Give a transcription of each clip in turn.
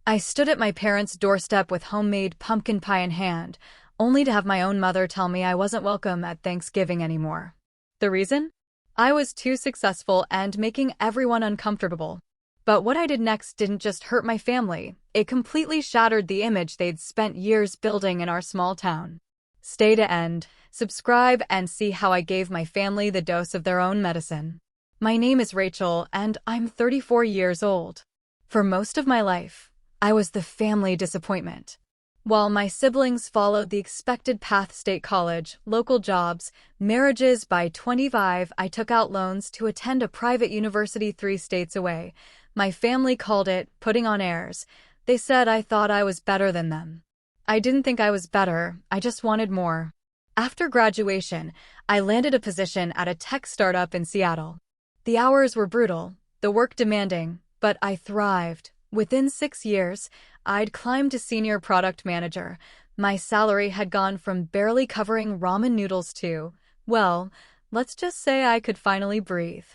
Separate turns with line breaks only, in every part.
I stood at my parents' doorstep with homemade pumpkin pie in hand, only to have my own mother tell me I wasn't welcome at Thanksgiving anymore. The reason? I was too successful and making everyone uncomfortable. But what I did next didn't just hurt my family, it completely shattered the image they'd spent years building in our small town. Stay to end, subscribe, and see how I gave my family the dose of their own medicine. My name is Rachel, and I'm 34 years old. For most of my life, I was the family disappointment. While my siblings followed the expected path: state college, local jobs, marriages, by 25, I took out loans to attend a private university 3 states away. My family called it putting on airs. They said I thought I was better than them. I didn't think I was better, I just wanted more. After graduation, I landed a position at a tech startup in Seattle. The hours were brutal, the work demanding, but I thrived. Within 6 years, I'd climbed to senior product manager. My salary had gone from barely covering ramen noodles to, well, let's just say I could finally breathe.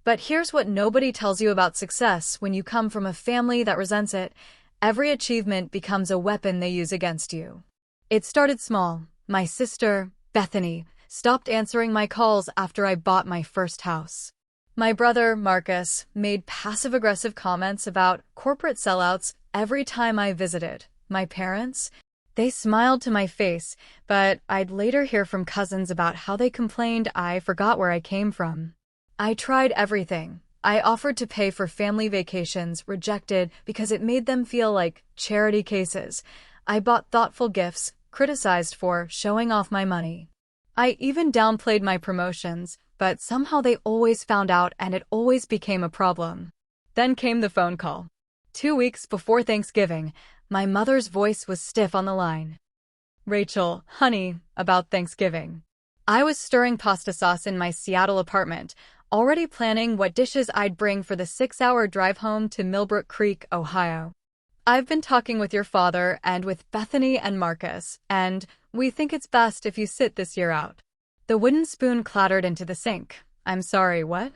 But here's what nobody tells you about success when you come from a family that resents it. Every achievement becomes a weapon they use against you. It started small. My sister, Bethany, stopped answering my calls after I bought my first house. My brother, Marcus, made passive-aggressive comments about corporate sellouts every time I visited. My parents, they smiled to my face, but I'd later hear from cousins about how they complained I forgot where I came from. I tried everything. I offered to pay for family vacations, rejected because it made them feel like charity cases. I bought thoughtful gifts, criticized for showing off my money. I even downplayed my promotions, but somehow they always found out and it always became a problem. Then came the phone call. 2 weeks before Thanksgiving, my mother's voice was stiff on the line. "Rachel, honey, about Thanksgiving." I was stirring pasta sauce in my Seattle apartment, already planning what dishes I'd bring for the 6-hour drive home to Millbrook Creek, Ohio. "I've been talking with your father and with Bethany and Marcus, and we think it's best if you sit this year out." The wooden spoon clattered into the sink. "I'm sorry, what?"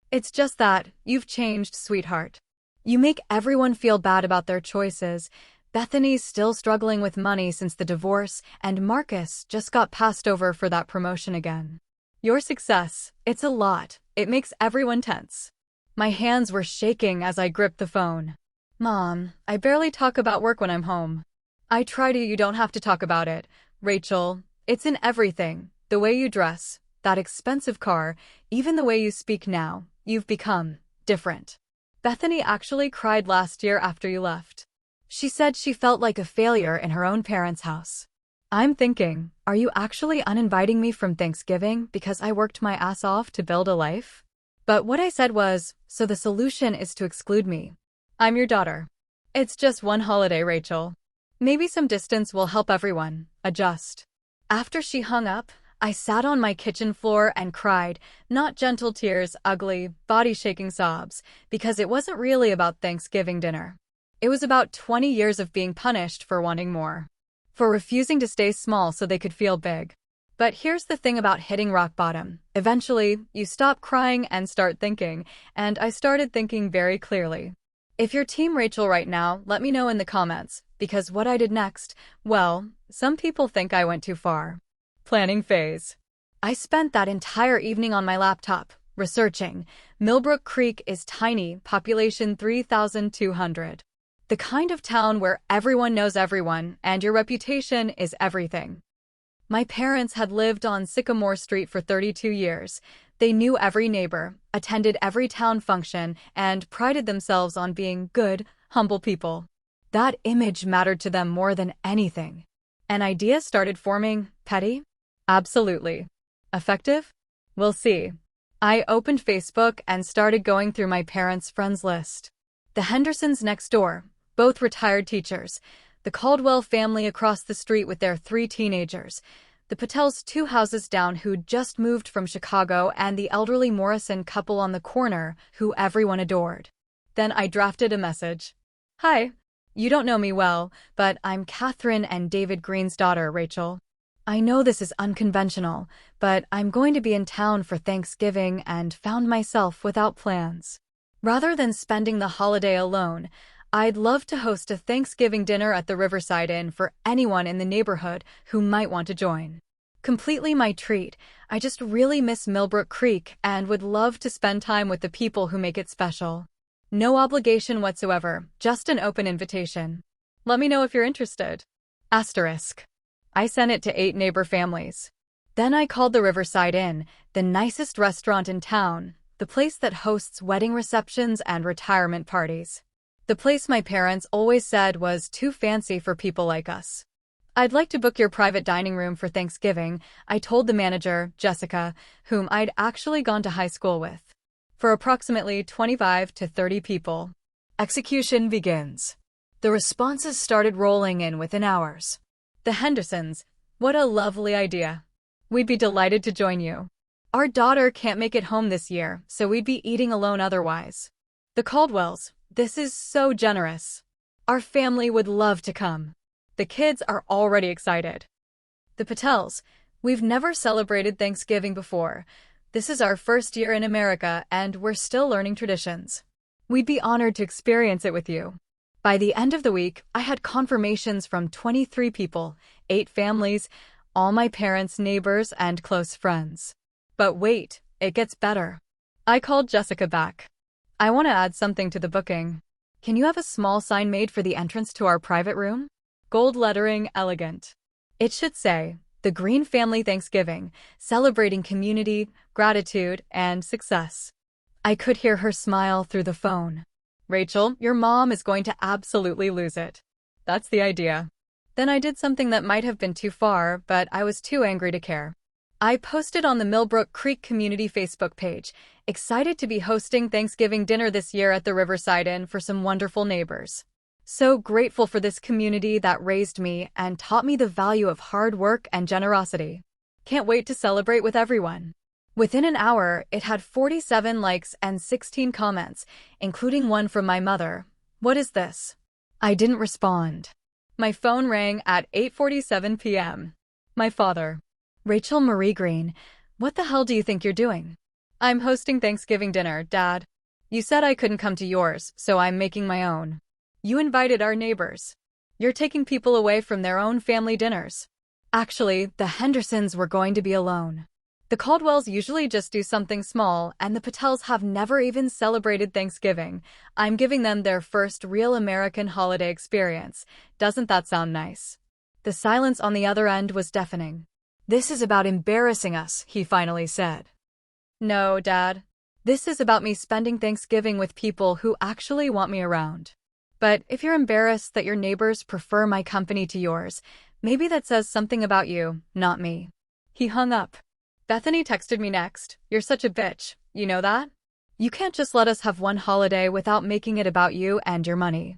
"It's just that you've changed, sweetheart. You make everyone feel bad about their choices. Bethany's still struggling with money since the divorce, and Marcus just got passed over for that promotion again. Your success, it's a lot. It makes everyone tense." My hands were shaking as I gripped the phone. "Mom, I barely talk about work when I'm home." "I try to. You don't have to talk about it, Rachel. It's in everything. The way you dress, that expensive car, even the way you speak now. You've become different. Bethany actually cried last year after you left. She said she felt like a failure in her own parents' house." I'm thinking, are you actually uninviting me from Thanksgiving because I worked my ass off to build a life? But what I said was, so the solution is to exclude me. I'm your daughter. It's just one holiday, Rachel. Maybe some distance will help everyone adjust. After she hung up, I sat on my kitchen floor and cried, not gentle tears, ugly, body-shaking sobs, because it wasn't really about Thanksgiving dinner. It was about 20 years of being punished for wanting more, for refusing to stay small so they could feel big. But here's the thing about hitting rock bottom. Eventually, you stop crying and start thinking, and I started thinking very clearly. If you're Team Rachel right now, let me know in the comments, because what I did next, well, some people think I went too far. Planning phase. I spent that entire evening on my laptop, researching. Millbrook Creek is tiny, population 3,200. The kind of town where everyone knows everyone, and your reputation is everything. My parents had lived on Sycamore Street for 32 years. They knew every neighbor, attended every town function, and prided themselves on being good, humble people. That image mattered to them more than anything. An idea started forming. Petty? Absolutely. Effective? We'll see. I opened Facebook and started going through my parents' friends list. The Hendersons next door, both retired teachers. The Caldwell family across the street with their 3 teenagers. The Patels 2 houses down who'd just moved from Chicago, and the elderly Morrison couple on the corner who everyone adored. Then I drafted a message. "Hi. You don't know me well, but I'm Catherine and David Green's daughter, Rachel. I know this is unconventional, but I'm going to be in town for Thanksgiving and found myself without plans. Rather than spending the holiday alone, I'd love to host a Thanksgiving dinner at the Riverside Inn for anyone in the neighborhood who might want to join. Completely my treat. I just really miss Millbrook Creek and would love to spend time with the people who make it special. No obligation whatsoever, just an open invitation. Let me know if you're interested. Asterisk. I sent it to 8 neighbor families. Then I called the Riverside Inn, the nicest restaurant in town, the place that hosts wedding receptions and retirement parties. The place my parents always said was too fancy for people like us. I'd like to book your private dining room for Thanksgiving, I told the manager, Jessica, whom I'd actually gone to high school with. For approximately 25 to 30 people. Execution begins. The responses started rolling in within hours. The Hendersons, what a lovely idea. We'd be delighted to join you. Our daughter can't make it home this year, so we'd be eating alone otherwise. The Caldwells, this is so generous. Our family would love to come. The kids are already excited. The Patels, we've never celebrated Thanksgiving before. This is our first year in America and we're still learning traditions. We'd be honored to experience it with you. By the end of the week, I had confirmations from 23 people, 8 families, all my parents, neighbors, and close friends. But wait, it gets better. I called Jessica back. I want to add something to the booking. Can you have a small sign made for the entrance to our private room? Gold lettering, elegant. It should say, The Green Family Thanksgiving, celebrating community, gratitude, and success. I could hear her smile through the phone. Rachel, your mom is going to absolutely lose it. That's the idea. Then I did something that might have been too far, but I was too angry to care. I posted on the Millbrook Creek Community Facebook page, excited to be hosting Thanksgiving dinner this year at the Riverside Inn for some wonderful neighbors. So grateful for this community that raised me and taught me the value of hard work and generosity. Can't wait to celebrate with everyone. Within an hour, it had 47 likes and 16 comments, including one from my mother. What is this? I didn't respond. My phone rang at 8:47 p.m. My father. Rachel Marie Green, what the hell do you think you're doing? I'm hosting Thanksgiving dinner, Dad. You said I couldn't come to yours, so I'm making my own. You invited our neighbors. You're taking people away from their own family dinners. Actually, the Hendersons were going to be alone. The Caldwells usually just do something small, and the Patels have never even celebrated Thanksgiving. I'm giving them their first real American holiday experience. Doesn't that sound nice? The silence on the other end was deafening. This is about embarrassing us, he finally said. No, Dad. This is about me spending Thanksgiving with people who actually want me around. But if you're embarrassed that your neighbors prefer my company to yours, maybe that says something about you, not me. He hung up. Bethany texted me next. You're such a bitch, you know that? You can't just let us have one holiday without making it about you and your money.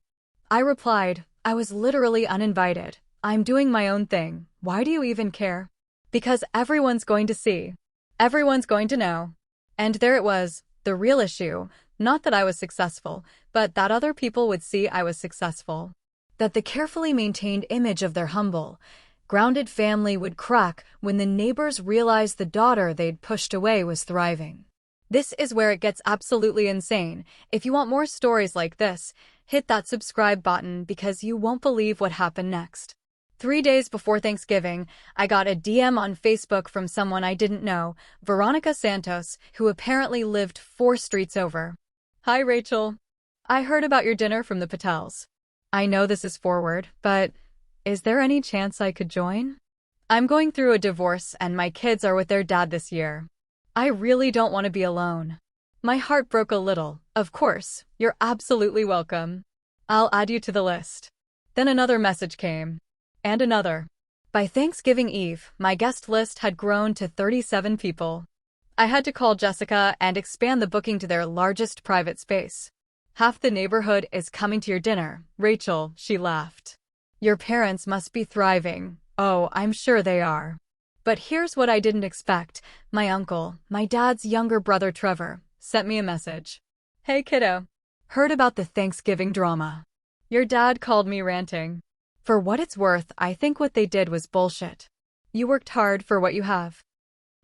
I replied, I was literally uninvited. I'm doing my own thing. Why do you even care? Because everyone's going to see. Everyone's going to know. And there it was, the real issue. Not that I was successful, but that other people would see I was successful. That the carefully maintained image of their humble, grounded family would crack when the neighbors realized the daughter they'd pushed away was thriving. This is where it gets absolutely insane. If you want more stories like this, hit that subscribe button because you won't believe what happened next. 3 days before Thanksgiving, I got a DM on Facebook from someone I didn't know, Veronica Santos, who apparently lived 4 streets over. Hi, Rachel. I heard about your dinner from the Patels. I know this is forward, but is there any chance I could join? I'm going through a divorce and my kids are with their dad this year. I really don't want to be alone. My heart broke a little. Of course, you're absolutely welcome. I'll add you to the list. Then another message came. And another. By Thanksgiving Eve, my guest list had grown to 37 people. I had to call Jessica and expand the booking to their largest private space. Half the neighborhood is coming to your dinner, Rachel, she laughed. Your parents must be thriving. Oh, I'm sure they are. But here's what I didn't expect. My uncle, my dad's younger brother Trevor, sent me a message. Hey kiddo. Heard about the Thanksgiving drama. Your dad called me ranting. For what it's worth, I think what they did was bullshit. You worked hard for what you have.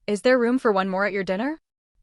Is there room for one more at your dinner?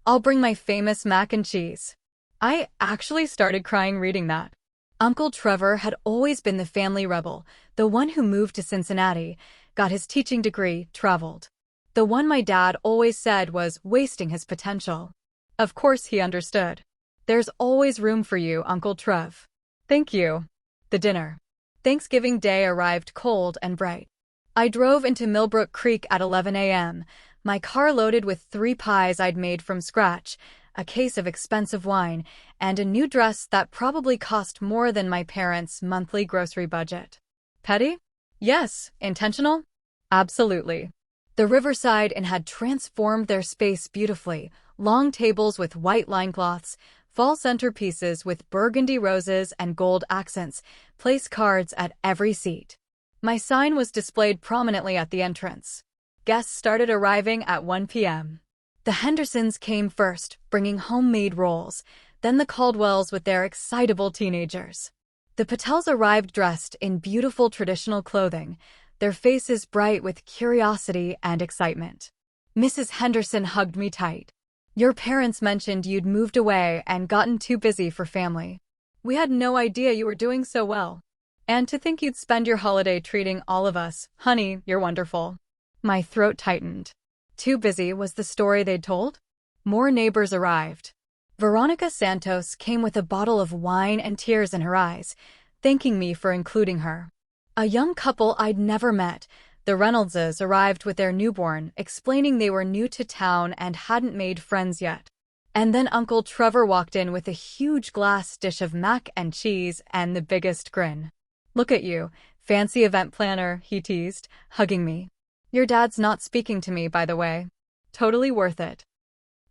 I'll bring my famous mac and cheese. I actually started crying reading that. Uncle Trevor had always been the family rebel, the one who moved to Cincinnati, got his teaching degree, traveled. The one my dad always said was wasting his potential. Of course he understood. There's always room for you, Uncle Trev. Thank you. The dinner. Thanksgiving Day arrived cold and bright. I drove into Millbrook Creek at 11 a.m., my car loaded with 3 pies I'd made from scratch, a case of expensive wine, and a new dress that probably cost more than my parents' monthly grocery budget. Petty? Yes. Intentional? Absolutely. The Riverside Inn had transformed their space beautifully, long tables with white linecloths, fall centerpieces with burgundy roses and gold accents, place cards at every seat. My sign was displayed prominently at the entrance. Guests started arriving at 1 p.m. The Hendersons came first, bringing homemade rolls, then the Caldwells with their excitable teenagers. The Patels arrived dressed in beautiful traditional clothing, their faces bright with curiosity and excitement. Mrs. Henderson hugged me tight. Your parents mentioned you'd moved away and gotten too busy for family. We had no idea you were doing so well. And to think you'd spend your holiday treating all of us. Honey, you're wonderful. My throat tightened. Too busy was the story they'd told? More neighbors arrived. Veronica Santos came with a bottle of wine and tears in her eyes, thanking me for including her. A young couple I'd never met, the Reynoldses, arrived with their newborn, explaining they were new to town and hadn't made friends yet. And then Uncle Trevor walked in with a huge glass dish of mac and cheese and the biggest grin. Look at you, fancy event planner, he teased, hugging me. Your dad's not speaking to me, by the way. Totally worth it.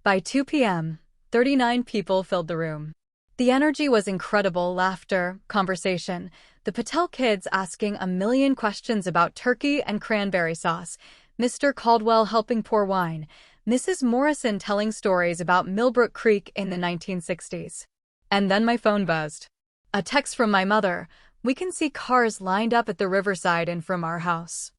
By 2 p.m., 39 people filled the room. The energy was incredible: laughter, conversation, the Patel kids asking a million questions about turkey and cranberry sauce, Mr. Caldwell helping pour wine, Mrs. Morrison telling stories about Millbrook Creek in the 1960s. And then my phone buzzed. A text from my mother: we can see cars lined up at the Riverside Inn from our house.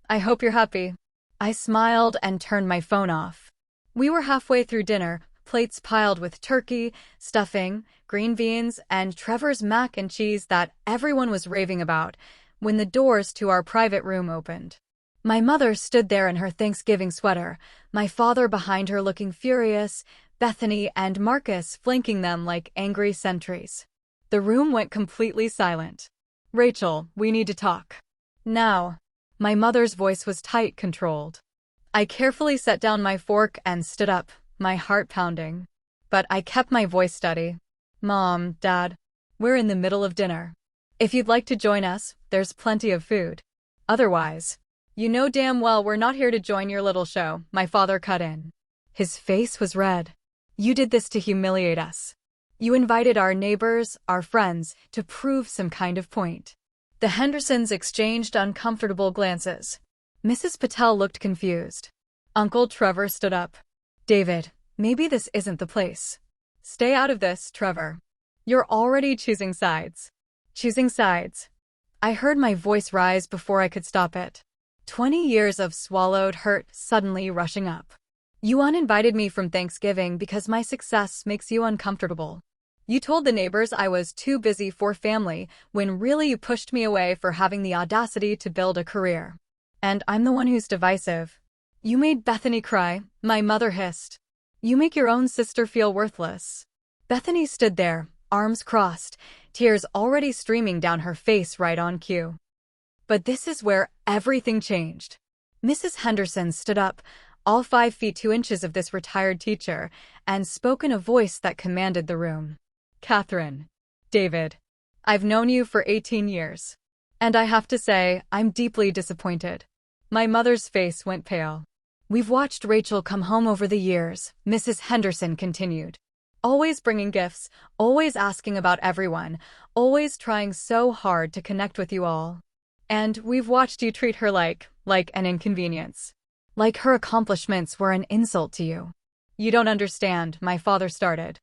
I hope you're happy. I smiled and turned my phone off. We were halfway through dinner, plates piled with turkey, stuffing, green beans, and Trevor's mac and cheese that everyone was raving about, when the doors to our private room opened. My mother stood there in her Thanksgiving sweater, my father behind her looking furious, Bethany and Marcus flanking them like angry sentries. The room went completely silent. Rachel, we need to talk. Now. My mother's voice was tight, controlled. I carefully set down my fork and stood up, my heart pounding. But I kept my voice steady. Mom, Dad, we're in the middle of dinner. If you'd like to join us, there's plenty of food. Otherwise, you know damn well we're not here to join your little show, my father cut in. His face was red. You did this to humiliate us. You invited our neighbors, our friends, to prove some kind of point. The Hendersons exchanged uncomfortable glances. Mrs. Patel looked confused. Uncle Trevor stood up. David, maybe this isn't the place. Stay out of this, Trevor. You're already choosing sides. Choosing sides. I heard my voice rise before I could stop it. 20 years of swallowed hurt suddenly rushing up. You uninvited me from Thanksgiving because my success makes you uncomfortable. You told the neighbors I was too busy for family, when really you pushed me away for having the audacity to build a career. And I'm the one who's divisive. You made Bethany cry, my mother hissed. You make your own sister feel worthless. Bethany stood there, arms crossed, tears already streaming down her face right on cue. But this is where everything changed. Mrs. Henderson stood up, all 5 feet 2 inches of this retired teacher, and spoke in a voice that commanded the room. Catherine. David. I've known you for 18 years. And I have to say, I'm deeply disappointed. My mother's face went pale. We've watched Rachel come home over the years, Mrs. Henderson continued. Always bringing gifts, always asking about everyone, always trying so hard to connect with you all. And we've watched you treat her like an inconvenience. Like her accomplishments were an insult to you. You don't understand, my father started.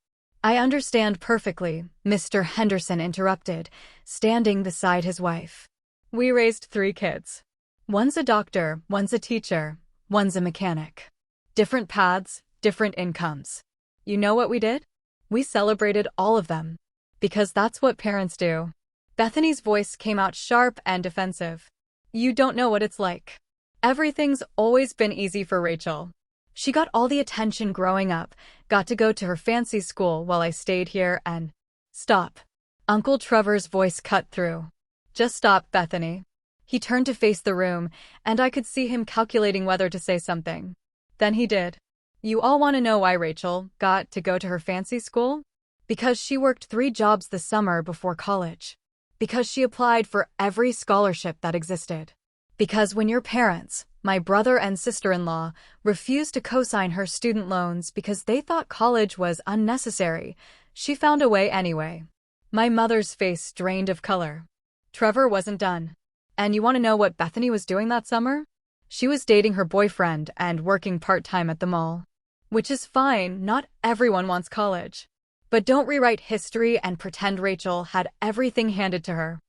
I understand perfectly, Mr. Henderson interrupted, standing beside his wife. We raised 3 kids. One's a doctor, one's a teacher, one's a mechanic. Different paths, different incomes. You know what we did? We celebrated all of them. Because that's what parents do. Bethany's voice came out sharp and defensive. You don't know what it's like. Everything's always been easy for Rachel. She got all the attention growing up, got to go to her fancy school while I stayed here and… Stop. Uncle Trevor's voice cut through. Just stop, Bethany. He turned to face the room, and I could see him calculating whether to say something. Then he did. You all want to know why Rachel got to go to her fancy school? Because she worked 3 jobs the summer before college. Because she applied for every scholarship that existed. Because when your parents, my brother and sister-in-law, refused to co-sign her student loans because they thought college was unnecessary, she found a way anyway. My mother's face drained of color. Trevor wasn't done. And you want to know what Bethany was doing that summer? She was dating her boyfriend and working part-time at the mall. Which is fine, not everyone wants college. But don't rewrite history and pretend Rachel had everything handed to her.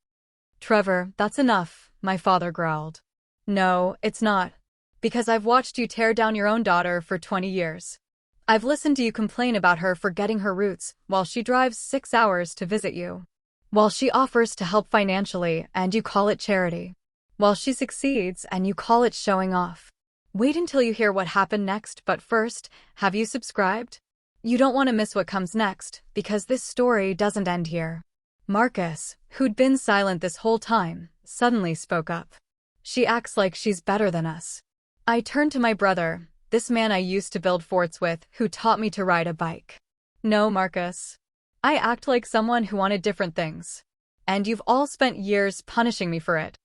Trevor, that's enough, my father growled. No, it's not. Because I've watched you tear down your own daughter for 20 years. I've listened to you complain about her forgetting her roots while she drives 6 hours to visit you. While she offers to help financially and you call it charity. While she succeeds and you call it showing off. Wait until you hear what happened next, but first, have you subscribed? You don't want to miss what comes next, because this story doesn't end here. Marcus, who'd been silent this whole time, suddenly spoke up. She acts like she's better than us. I turned to my brother, this man I used to build forts with, who taught me to ride a bike. No, Marcus. I act like someone who wanted different things. And you've all spent years punishing me for it.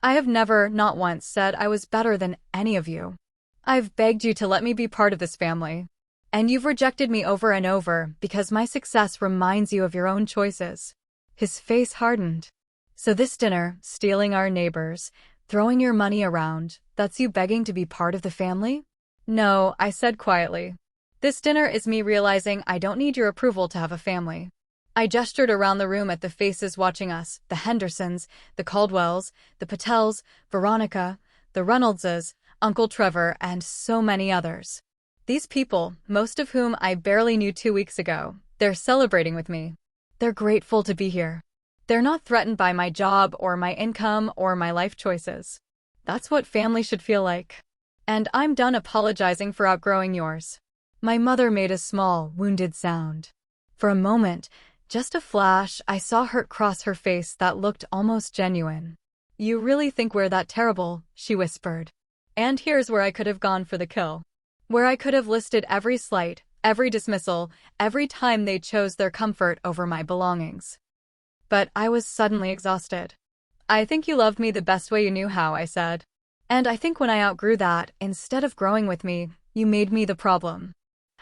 I have never, not once, said I was better than any of you. I've begged you to let me be part of this family. And you've rejected me over and over because my success reminds you of your own choices. His face hardened. So this dinner, stealing our neighbors, throwing your money around, that's you begging to be part of the family? No, I said quietly. This dinner is me realizing I don't need your approval to have a family. I gestured around the room at the faces watching us, the Hendersons, the Caldwells, the Patels, Veronica, the Reynoldses, Uncle Trevor, and so many others. These people, most of whom I barely knew 2 weeks ago, they're celebrating with me. They're grateful to be here. They're not threatened by my job or my income or my life choices. That's what family should feel like. And I'm done apologizing for outgrowing yours. My mother made a small, wounded sound. For a moment, just a flash, I saw hurt cross her face that looked almost genuine. You really think we're that terrible, she whispered. And here's where I could have gone for the kill. Where I could have listed every slight, every dismissal, every time they chose their comfort over my belongings. But I was suddenly exhausted. I think you loved me the best way you knew how, I said. And I think when I outgrew that, instead of growing with me, you made me the problem.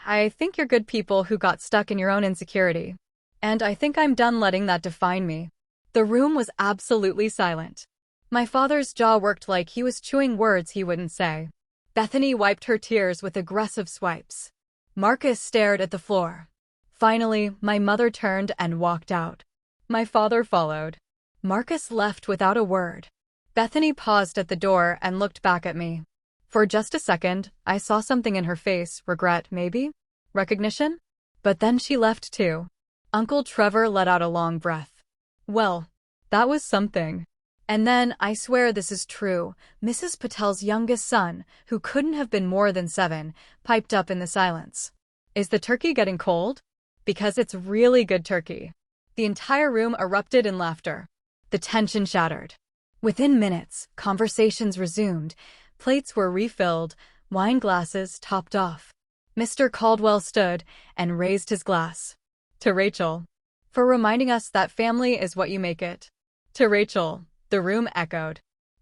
I think you're good people who got stuck in your own insecurity. And I think I'm done letting that define me. The room was absolutely silent. My father's jaw worked like he was chewing words he wouldn't say. Bethany wiped her tears with aggressive swipes. Marcus stared at the floor. Finally, my mother turned and walked out. My father followed. Marcus left without a word. Bethany paused at the door and looked back at me. For just a second, I saw something in her face, regret, maybe? Recognition? But then she left too. Uncle Trevor let out a long breath. Well, that was something. And then, I swear this is true, Mrs. Patel's youngest son, who couldn't have been more than 7, piped up in the silence. Is the turkey getting cold? Because it's really good turkey. The entire room erupted in laughter. The tension shattered. Within minutes, conversations resumed, plates were refilled, wine glasses topped off. Mr. Caldwell stood and raised his glass. To Rachel. For reminding us that family is what you make it. To Rachel. The room echoed.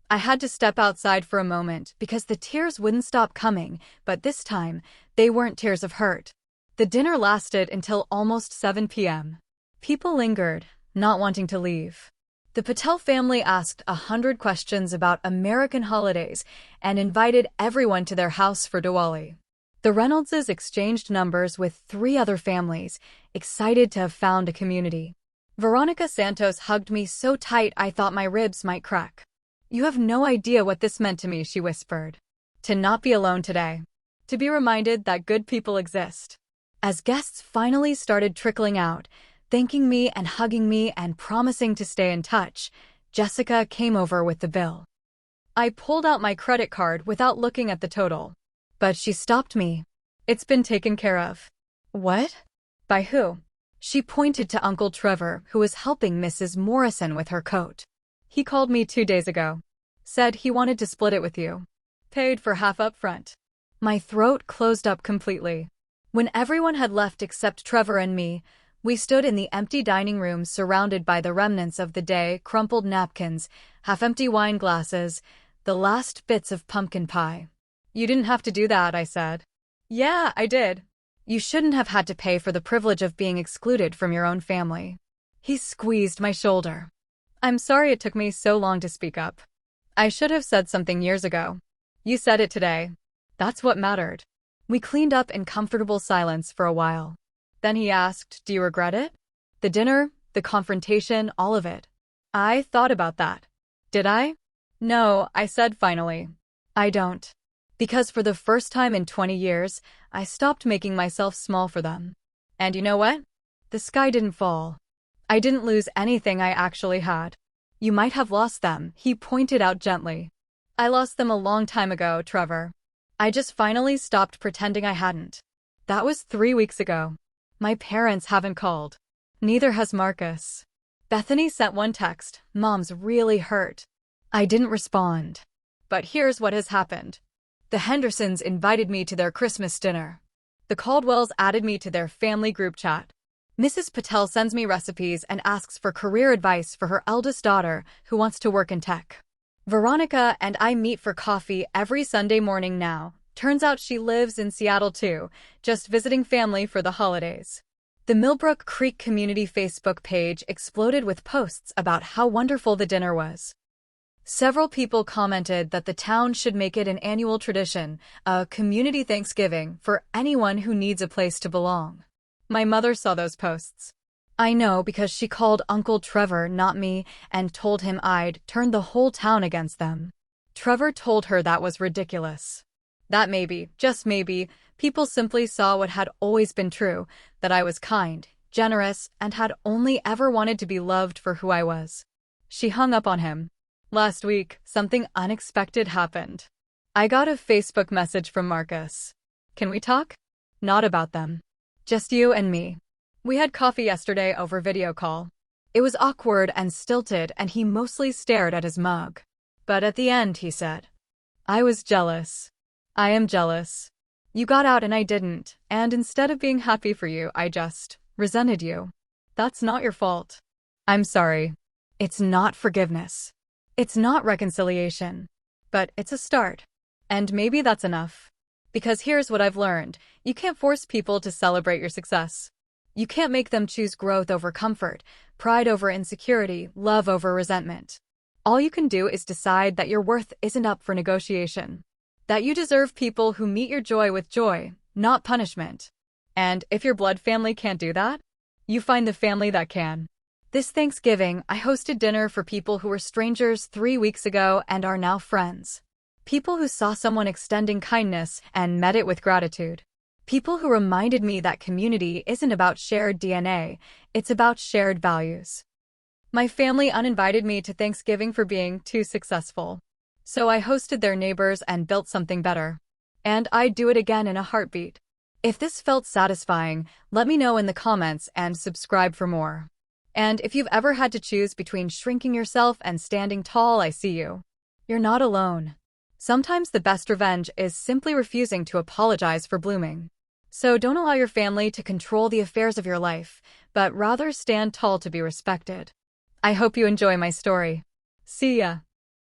I had to step outside for a moment because the tears wouldn't stop coming, but this time, they weren't tears of hurt. The dinner lasted until almost 7 p.m. People lingered, not wanting to leave. The Patel family asked 100 questions about American holidays and invited everyone to their house for Diwali. The Reynoldses exchanged numbers with 3 other families, excited to have found a community. Veronica Santos hugged me so tight I thought my ribs might crack. You have no idea what this meant to me, she whispered. To not be alone today. To be reminded that good people exist. As guests finally started trickling out, Thanking me and hugging me and promising to stay in touch, Jessica came over with the bill. I pulled out my credit card without looking at the total. But she stopped me. It's been taken care of. What? By who? She pointed to Uncle Trevor, who was helping Mrs. Morrison with her coat. He called me 2 days ago. Said he wanted to split it with you. Paid for half up front. My throat closed up completely. When everyone had left except Trevor and me, we stood in the empty dining room surrounded by the remnants of the day, crumpled napkins, half-empty wine glasses, the last bits of pumpkin pie. You didn't have to do that, I said. Yeah, I did. You shouldn't have had to pay for the privilege of being excluded from your own family. He squeezed my shoulder. I'm sorry it took me so long to speak up. I should have said something years ago. You said it today. That's what mattered. We cleaned up in comfortable silence for a while. Then he asked, do you regret it? The dinner, the confrontation, all of it. I thought about that. Did I? No, I said finally. I don't. Because for the first time in 20 years, I stopped making myself small for them. And you know what? The sky didn't fall. I didn't lose anything I actually had. You might have lost them, he pointed out gently. I lost them a long time ago, Trevor. I just finally stopped pretending I hadn't. That was 3 weeks ago. My parents haven't called. Neither has Marcus. Bethany sent one text, Mom's really hurt. I didn't respond. But here's what has happened. The Hendersons invited me to their Christmas dinner. The Caldwells added me to their family group chat. Mrs. Patel sends me recipes and asks for career advice for her eldest daughter who wants to work in tech. Veronica and I meet for coffee every Sunday morning now. Turns out she lives in Seattle too, just visiting family for the holidays. The Millbrook Creek Community Facebook page exploded with posts about how wonderful the dinner was. Several people commented that the town should make it an annual tradition, a community Thanksgiving for anyone who needs a place to belong. My mother saw those posts. I know because she called Uncle Trevor, not me, and told him I'd turned the whole town against them. Trevor told her that was ridiculous. That maybe, just maybe, people simply saw what had always been true, that I was kind, generous, and had only ever wanted to be loved for who I was. She hung up on him. Last week, something unexpected happened. I got a Facebook message from Marcus. Can we talk? Not about them. Just you and me. We had coffee yesterday over video call. It was awkward and stilted, and he mostly stared at his mug. But at the end, he said, I was jealous. I am jealous. You got out and I didn't, and instead of being happy for you, I just resented you. That's not your fault. I'm sorry. It's not forgiveness. It's not reconciliation. But it's a start. And maybe that's enough. Because here's what I've learned. You can't force people to celebrate your success. You can't make them choose growth over comfort, pride over insecurity, love over resentment. All you can do is decide that your worth isn't up for negotiation. That you deserve people who meet your joy with joy, not punishment. And if your blood family can't do that, you find the family that can. This Thanksgiving, I hosted dinner for people who were strangers 3 weeks ago and are now friends. People who saw someone extending kindness and met it with gratitude. People who reminded me that community isn't about shared DNA, it's about shared values. My family uninvited me to Thanksgiving for being too successful. So I hosted their neighbors and built something better. And I'd do it again in a heartbeat. If this felt satisfying, let me know in the comments and subscribe for more. And if you've ever had to choose between shrinking yourself and standing tall, I see you. You're not alone. Sometimes the best revenge is simply refusing to apologize for blooming. So don't allow your family to control the affairs of your life, but rather stand tall to be respected. I hope you enjoy my story. See ya.